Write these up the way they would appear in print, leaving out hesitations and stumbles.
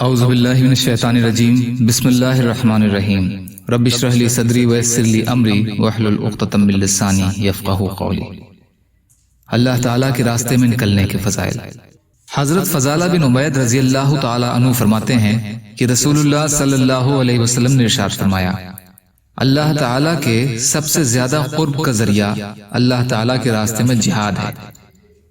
اعوذ باللہ من الشیطان الرجیم بسم اللہ الرحمن الرحیم رب اشرح لی صدری ویسر لی امری واحلل عقدۃ من لسانی یفقہوا قولی۔ اللہ تعالیٰ کے راستے میں نکلنے کے فضائل۔ حضرت فضالہ بن عبید رضی اللہ تعالیٰ عنہ فرماتے ہیں کہ رسول اللہ صلی اللہ علیہ وسلم نے ارشاد فرمایا، اللہ تعالیٰ کے سب سے زیادہ قرب کا ذریعہ اللہ تعالیٰ کے راستے میں جہاد ہے۔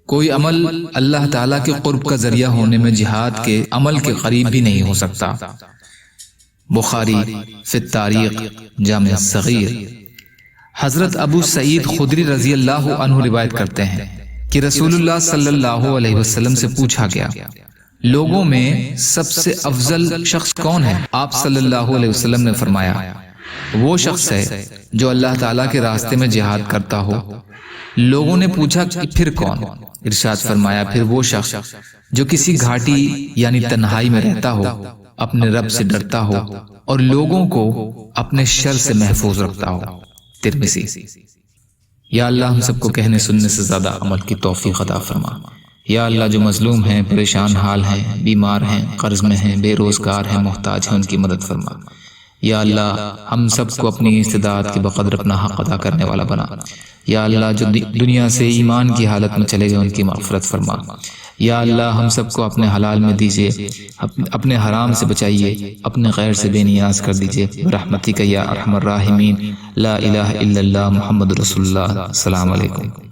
کوئی عمل اللہ تعالیٰ کے قرب کا ذریعہ ہونے میں جہاد کے عمل کے قریب بھی نہیں ہو سکتا۔ بخاری فی التاریخ جامع صغیر۔ حضرت ابو سعید خدری رضی اللہ عنہ روایت کرتے ہیں کہ رسول اللہ صلی اللہ علیہ وسلم سے پوچھا گیا، لوگوں میں سب سے افضل شخص کون ہے؟ آپ صلی اللہ علیہ وسلم نے فرمایا، وہ شخص ہے جو اللہ تعالیٰ کے راستے میں جہاد کرتا ہو۔ لوگوں نے پوچھا کہ پھر کون؟ ارشاد فرمایا، پھر وہ شخص جو کسی گھاٹی یعنی تنہائی میں رہتا ہو، اپنے رب سے ڈرتا ہو اور لوگوں کو اپنے شر سے محفوظ رکھتا ہو۔ ترمذی۔ یا اللہ ہم سب کو کہنے سننے سے زیادہ عمل کی توفیق عطا فرما۔ یا اللہ جو مظلوم ہیں، پریشان حال ہیں، بیمار ہیں، قرض میں ہیں، بے روزگار ہیں، محتاج ہیں، ان کی مدد فرما۔ یا اللہ ہم سب کو اپنی استطاعت کے بقدر اپنا حق ادا کرنے والا بنا۔ یا اللہ جو دنیا سے ایمان کی حالت میں چلے گئے ان کی مغفرت فرما۔ یا اللہ ہم سب کو اپنے حلال میں دیجئے، اپنے حرام سے بچائیے، اپنے غیر سے بے نیاز کر دیجئے برحمتک یا ارحم الراحمین۔ لا الہ الا اللہ محمد رسول اللہ۔ السلام علیکم۔